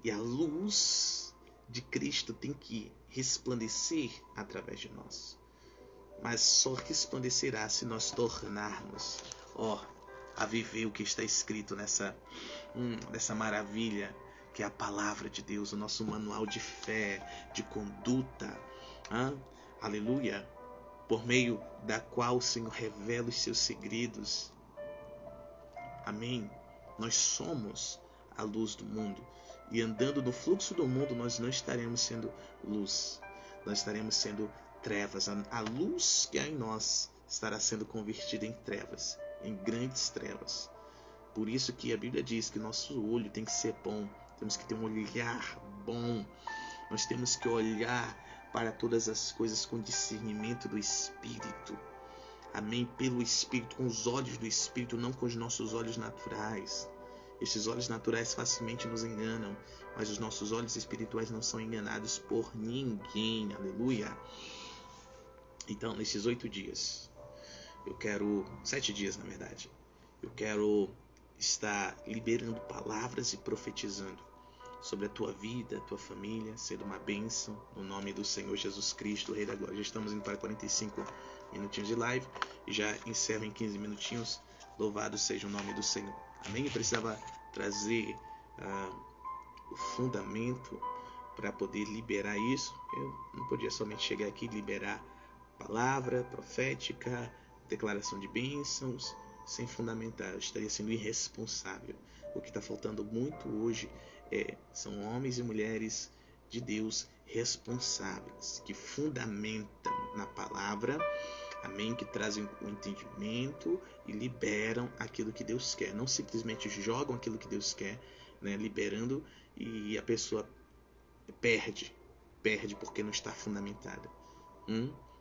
E a luz de Cristo tem que resplandecer através de nós. Mas só resplandecerá se nós tornarmos a viver o que está escrito nessa maravilha que é a palavra de Deus, o nosso manual de fé, de conduta, aleluia, por meio da qual o Senhor revela os seus segredos. Amém? Nós somos a luz do mundo, e andando no fluxo do mundo nós não estaremos sendo luz, nós estaremos sendo trevas. A luz que há em nós estará sendo convertida em trevas, em grandes trevas. Por isso que a Bíblia diz que nosso olho tem que ser bom, temos que ter um olhar bom, nós temos que olhar para todas as coisas com discernimento do Espírito. Amém? Pelo Espírito, com os olhos do Espírito, não com os nossos olhos naturais. Estes olhos naturais facilmente nos enganam, mas os nossos olhos espirituais não são enganados por ninguém. Aleluia! Então, nesses 8 dias, 7 dias na verdade, eu quero estar liberando palavras e profetizando sobre a tua vida, a tua família, sendo uma bênção, no nome do Senhor Jesus Cristo, o Rei da Glória. Já estamos indo para 45 minutinhos de live, e já encerro em 15 minutinhos. Louvado seja o nome do Senhor. Amém? Eu precisava trazer o fundamento para poder liberar isso. Eu não podia somente chegar aqui e liberar palavra profética, declaração de bênçãos, sem fundamentar. Eu estaria sendo irresponsável. O que está faltando muito hoje são homens e mulheres de Deus responsáveis, que fundamentam na palavra Amém? Que trazem o entendimento e liberam aquilo que Deus quer. Não simplesmente jogam aquilo que Deus quer, né? Liberando, e a pessoa perde porque não está fundamentada.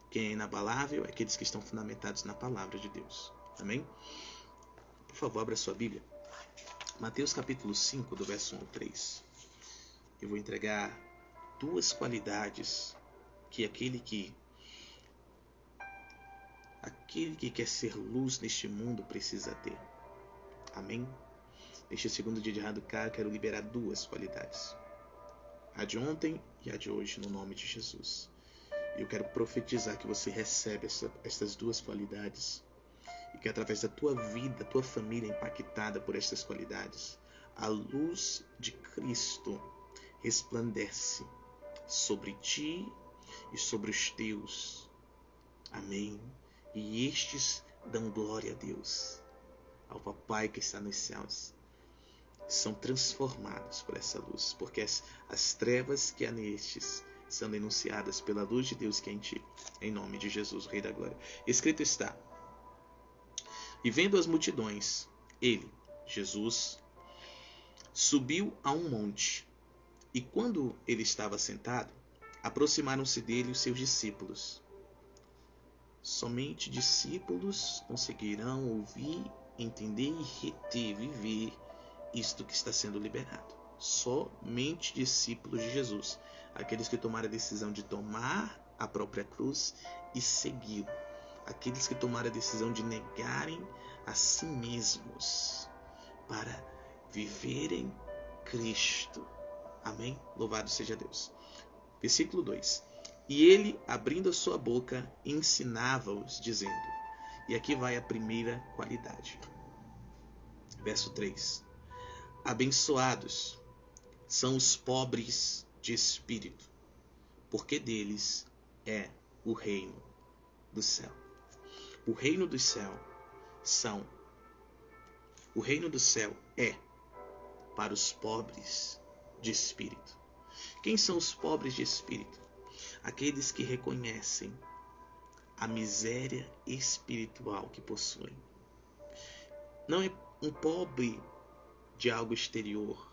Quem é inabalável é aqueles que estão fundamentados na palavra de Deus. Amém? Por favor, abra sua Bíblia. Mateus capítulo 5, do verso 1 ao 3. Eu vou entregar duas qualidades que aquele que quer ser luz neste mundo precisa ter. Amém? Neste segundo dia de Hanukkah, eu quero liberar duas qualidades. A de ontem e a de hoje, no nome de Jesus. Eu quero profetizar que você recebe essas duas qualidades. E que através da tua vida, tua família impactada por estas qualidades, a luz de Cristo resplandece sobre ti e sobre os teus. Amém? E estes dão glória a Deus, ao Papai que está nos céus. São transformados por essa luz, porque as trevas que há nestes são denunciadas pela luz de Deus que é em ti. Em nome de Jesus, o Rei da Glória. Escrito está: e vendo as multidões, ele, Jesus, subiu a um monte. E quando ele estava sentado, aproximaram-se dele os seus discípulos. Somente discípulos conseguirão ouvir, entender e reter, viver isto que está sendo liberado. Somente discípulos de Jesus. Aqueles que tomaram a decisão de tomar a própria cruz e segui-lo. Aqueles que tomaram a decisão de negarem a si mesmos para viverem Cristo. Amém? Louvado seja Deus. Versículo 2. E ele, abrindo a sua boca, ensinava-os, dizendo. E aqui vai a primeira qualidade. Verso 3. Abençoados são os pobres de espírito, porque deles é o reino do céu. O reino do céu é para os pobres de espírito. Quem são os pobres de espírito? Aqueles que reconhecem a miséria espiritual que possuem. Não é um pobre de algo exterior,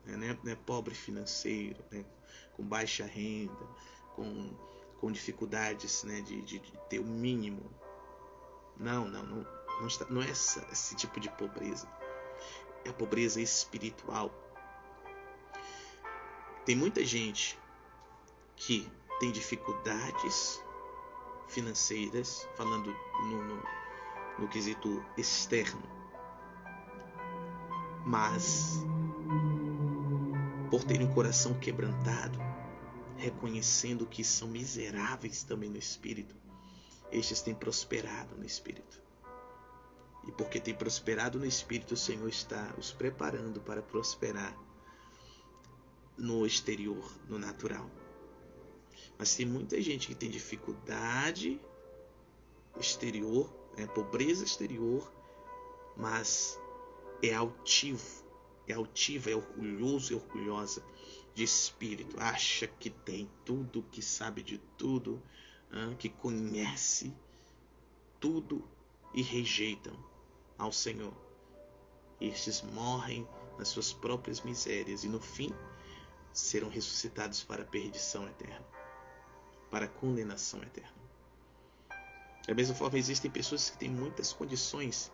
né? Não é pobre financeiro, né? Com baixa renda, com dificuldades, né? de ter o mínimo. Não é esse tipo de pobreza. É a pobreza espiritual. Tem muita gente que tem dificuldades financeiras, falando no quesito externo, mas por terem um coração quebrantado, reconhecendo que são miseráveis também no espírito, estes têm prosperado no espírito. E porque têm prosperado no espírito, o Senhor está os preparando para prosperar no exterior, no natural. Mas tem muita gente que tem dificuldade exterior, pobreza exterior, mas é altivo, é altiva, é orgulhoso e orgulhosa de espírito. Acha que tem tudo, que sabe de tudo, que conhece tudo e rejeitam ao Senhor. Estes morrem nas suas próprias misérias e no fim serão ressuscitados para a perdição eterna, para a condenação eterna. Da mesma forma, existem pessoas que têm muitas condições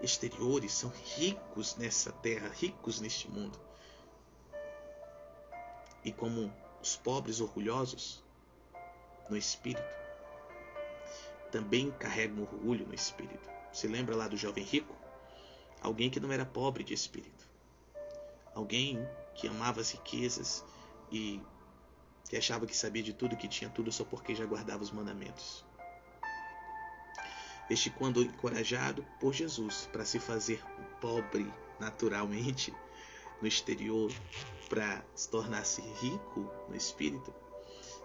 exteriores, são ricos nessa terra, ricos neste mundo. E como os pobres orgulhosos no espírito, também carregam orgulho no espírito. Você lembra lá do jovem rico? Alguém que não era pobre de espírito. Alguém que amava as riquezas e que achava que sabia de tudo, que tinha tudo só porque já guardava os mandamentos. Este, quando encorajado por Jesus para se fazer pobre naturalmente no exterior, para se tornar-se rico no espírito,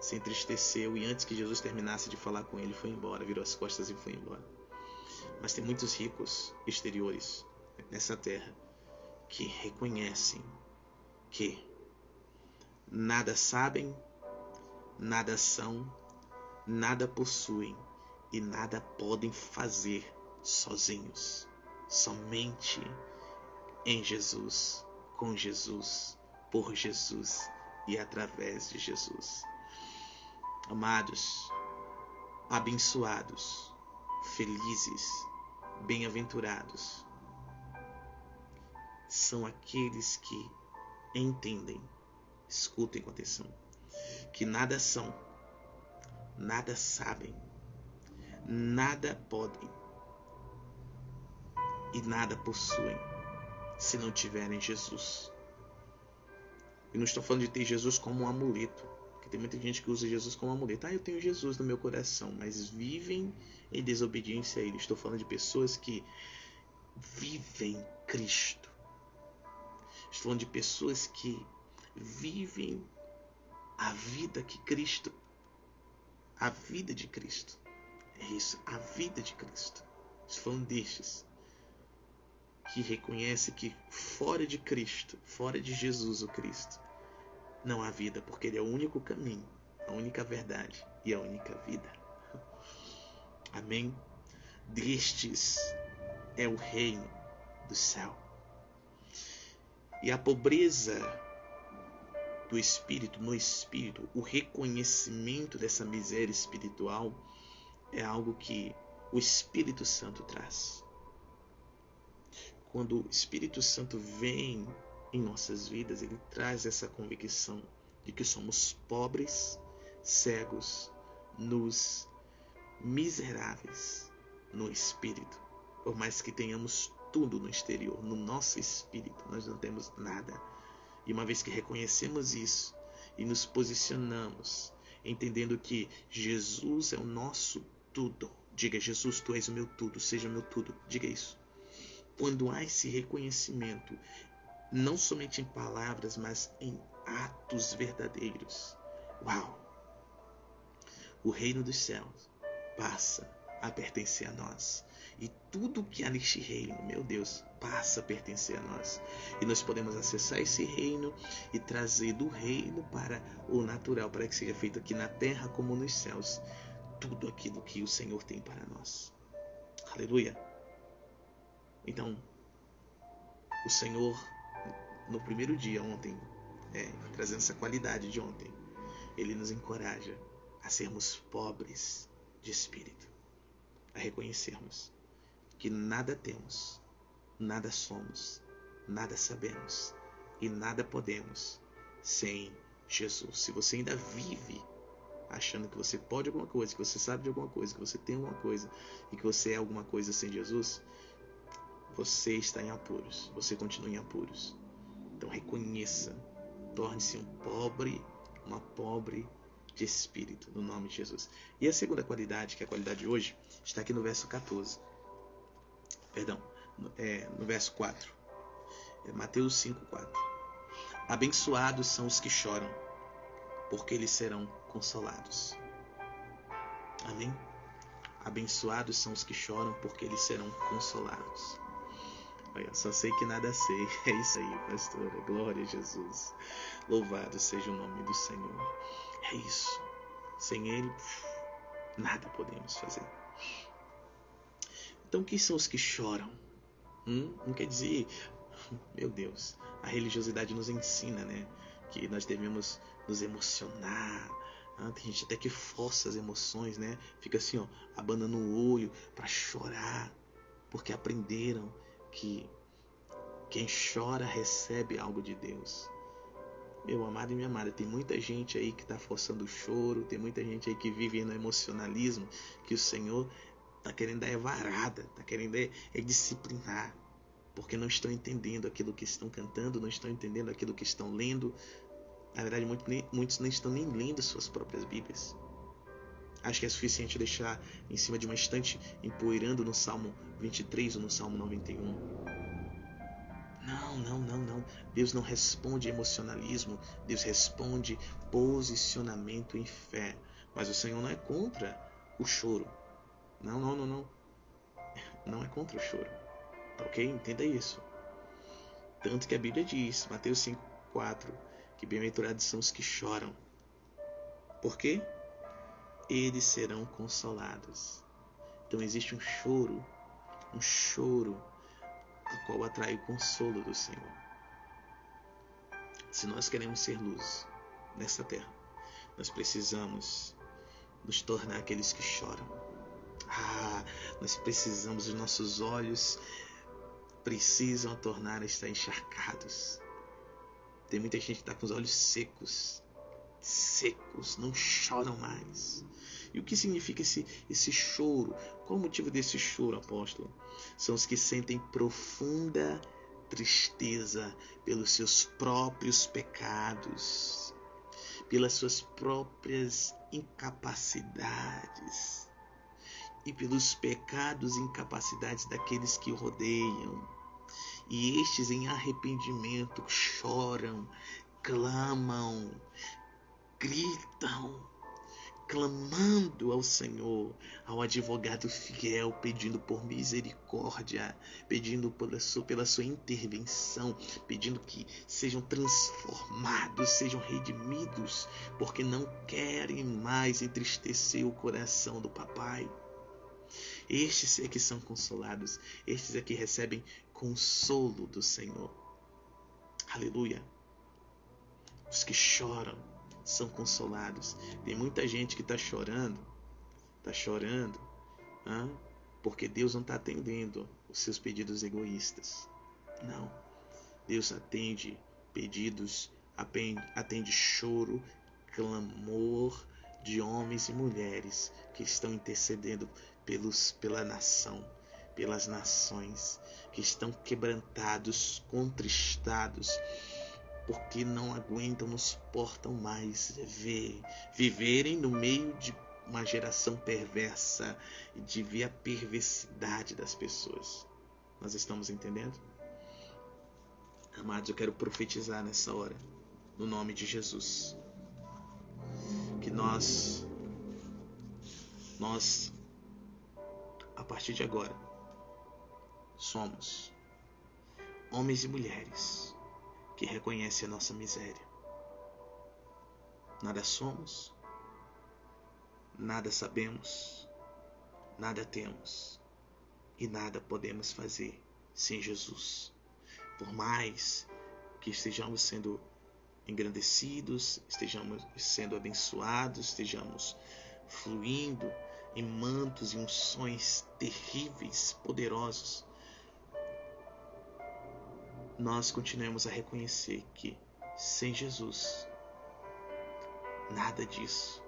se entristeceu e antes que Jesus terminasse de falar com ele, foi embora, virou as costas e foi embora. Mas tem muitos ricos exteriores nessa terra que reconhecem que nada sabem, nada são, nada possuem e nada podem fazer sozinhos. Somente em Jesus, com Jesus, por Jesus e através de Jesus. Amados, abençoados, felizes, bem-aventurados são aqueles que entendem, escutem com atenção, que nada são, nada sabem, nada podem e nada possuem se não tiverem Jesus. E não estou falando de ter Jesus como um amuleto, porque tem muita gente que usa Jesus como um amuleto. Eu tenho Jesus no meu coração, mas vivem em desobediência a Ele. Estou falando de pessoas que vivem Cristo. Estou falando de pessoas que vivem a vida que Cristo, a vida de Cristo. É isso, a vida de Cristo. Estou falando destes que reconhece que fora de Cristo, fora de Jesus o Cristo, não há vida, porque Ele é o único caminho, a única verdade e a única vida. Amém? Destes é o reino do céu. E a pobreza do espírito, no espírito, o reconhecimento dessa miséria espiritual é algo que o Espírito Santo traz. Quando o Espírito Santo vem em nossas vidas, ele traz essa convicção de que somos pobres, cegos, nus, miseráveis no espírito. Por mais que tenhamos tudo no exterior, no nosso espírito nós não temos nada. E uma vez que reconhecemos isso e nos posicionamos, entendendo que Jesus é o nosso tudo. Diga: Jesus, tu és o meu tudo, seja o meu tudo. Diga isso. Quando há esse reconhecimento, não somente em palavras, mas em atos verdadeiros, uau! O reino dos céus passa a pertencer a nós. E tudo que há neste reino, meu Deus, passa a pertencer a nós. E nós podemos acessar esse reino e trazer do reino para o natural, para que seja feito aqui na terra como nos céus, tudo aquilo que o Senhor tem para nós. Aleluia! Então, o Senhor, no primeiro dia, ontem, trazendo essa qualidade de ontem, Ele nos encoraja a sermos pobres de espírito, a reconhecermos que nada temos, nada somos, nada sabemos e nada podemos sem Jesus. Se você ainda vive achando que você pode alguma coisa, que você sabe de alguma coisa, que você tem alguma coisa e que você é alguma coisa sem Jesus, você está em apuros, você continua em apuros. Então reconheça, torne-se um pobre, uma pobre de espírito, no nome de Jesus. E a segunda qualidade, que é a qualidade de hoje, está aqui no verso 14. Perdão, no verso 4. Mateus 5:4. Abençoados são os que choram, porque eles serão consolados. Amém? Abençoados são os que choram, porque eles serão consolados. Olha, só sei que nada sei. É isso aí, pastora. Glória a Jesus. Louvado seja o nome do Senhor. É isso. Sem Ele, nada podemos fazer. Então, quem são os que choram? Não quer dizer, meu Deus, a religiosidade nos ensina, né, que nós devemos nos emocionar. Tem gente até que força as emoções, né? Fica assim, abanando o olho para chorar, porque aprenderam que quem chora recebe algo de Deus. Meu amado e minha amada, tem muita gente aí que está forçando o choro, tem muita gente aí que vive no emocionalismo, que o Senhor está querendo dar varada, está querendo disciplinar, porque não estão entendendo aquilo que estão cantando, não estão entendendo aquilo que estão lendo. Na verdade, muitos não estão nem lendo suas próprias Bíblias. Acho que é suficiente deixar em cima de uma estante empoeirando no Salmo 23 ou no Salmo 91. Não. Deus não responde emocionalismo. Deus responde posicionamento em fé. Mas o Senhor não é contra o choro. Não. Não é contra o choro. Ok? Entenda isso. Tanto que a Bíblia diz, Mateus 5:4, que bem-aventurados são os que choram. Por quê? Eles serão consolados. Então existe um choro a qual atrai o consolo do Senhor. Se nós queremos ser luz nessa terra, nós precisamos nos tornar aqueles que choram. Nós precisamos, os nossos olhos precisam tornar a estar encharcados. Tem muita gente que está com os olhos secos, não choram mais. E o que significa esse choro? Qual o motivo desse choro, apóstolo? São os que sentem profunda tristeza pelos seus próprios pecados, pelas suas próprias incapacidades e pelos pecados e incapacidades daqueles que o rodeiam. E estes, em arrependimento, choram, clamam, gritam, clamando ao Senhor, ao advogado fiel, pedindo por misericórdia, pedindo pela sua intervenção, pedindo que sejam transformados, sejam redimidos, porque não querem mais entristecer o coração do papai. Estes é que são consolados, estes é que recebem consolo do Senhor. Aleluia. Os que choram são consolados. Tem muita gente que está chorando, porque Deus não está atendendo os seus pedidos egoístas. Não. Deus atende pedidos, atende choro, clamor de homens e mulheres que estão intercedendo pela nação, pelas nações, que estão quebrantados, contristados, porque não aguentam, não suportam mais viverem no meio de uma geração perversa e de ver a perversidade das pessoas. Nós estamos entendendo? Amados, eu quero profetizar nessa hora, no nome de Jesus, que nós, a partir de agora, somos homens e mulheres que reconhecem a nossa miséria. Nada somos, nada sabemos, nada temos e nada podemos fazer sem Jesus. Por mais que estejamos sendo engrandecidos, estejamos sendo abençoados, estejamos fluindo em mantos e unções terríveis, poderosos, nós continuamos a reconhecer que sem Jesus nada disso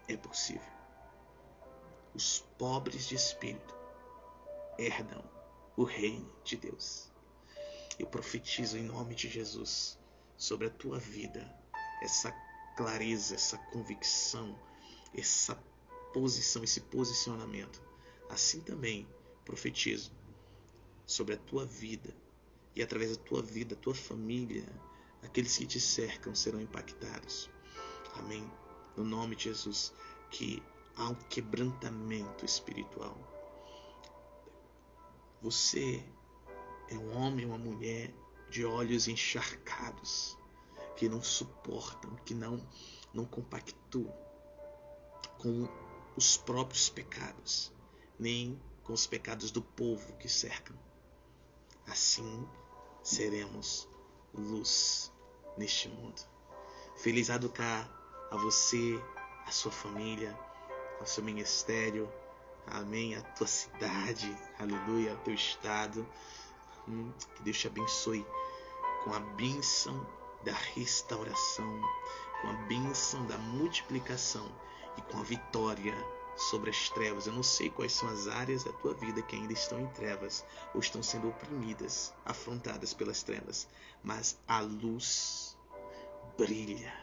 é possível. Os pobres de espírito herdam o reino de Deus. Eu profetizo em nome de Jesus sobre a tua vida essa clareza, essa convicção, essa posição, esse posicionamento. Assim também profetizo sobre a tua vida, e através da tua vida, a tua família, aqueles que te cercam serão impactados. Amém? No nome de Jesus, que há um quebrantamento espiritual. Você é um homem, uma mulher de olhos encharcados, que não suportam, que não compactuam com os próprios pecados, nem com os pecados do povo que cercam. Assim seremos luz neste mundo. Feliz Hanukkah a você, a sua família, ao seu ministério, amém, a tua cidade, aleluia, ao teu estado. Que Deus te abençoe com a bênção da restauração, com a bênção da multiplicação e com a vitória sobre as trevas. Eu não sei quais são as áreas da tua vida que ainda estão em trevas ou estão sendo oprimidas, afrontadas pelas trevas, mas a luz brilha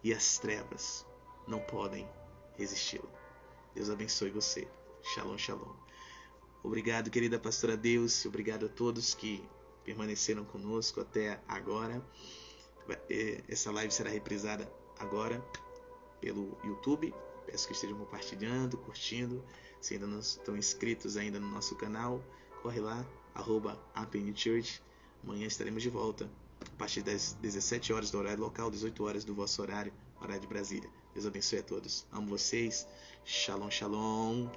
e as trevas não podem resisti-la. Deus abençoe você. Shalom, shalom. Obrigado, querida pastora Deus. Obrigado a todos que permaneceram conosco até agora. Essa live será reprisada agora pelo YouTube. Peço que estejam compartilhando, curtindo. Se ainda não estão inscritos ainda no nosso canal, corre lá, @APNChurch. Amanhã estaremos de volta, a partir das 17 horas do horário local, 18 horas do vosso horário de Brasília. Deus abençoe a todos. Amo vocês. Shalom, shalom.